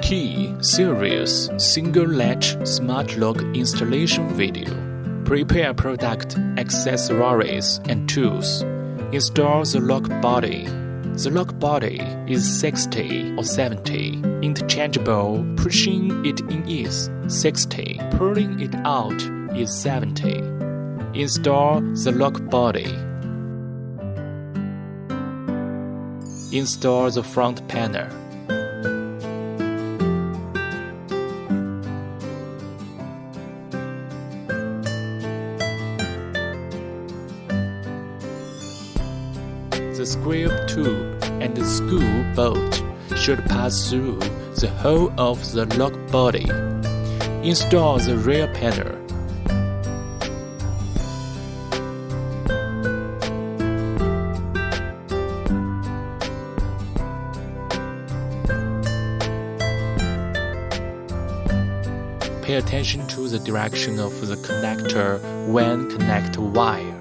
Key Series Single Latch Smart Lock Installation Video. Prepare product, accessories, and tools. Install the lock body. The lock body is 60 or 70. Interchangeable. Pushing it in is 60. Pulling it out is 70. Install the lock body. Install the front panel. The square tube and the screw bolt should pass through the whole of the lock body. Install the rear panel. Pay attention to the direction of the connector when connect wire.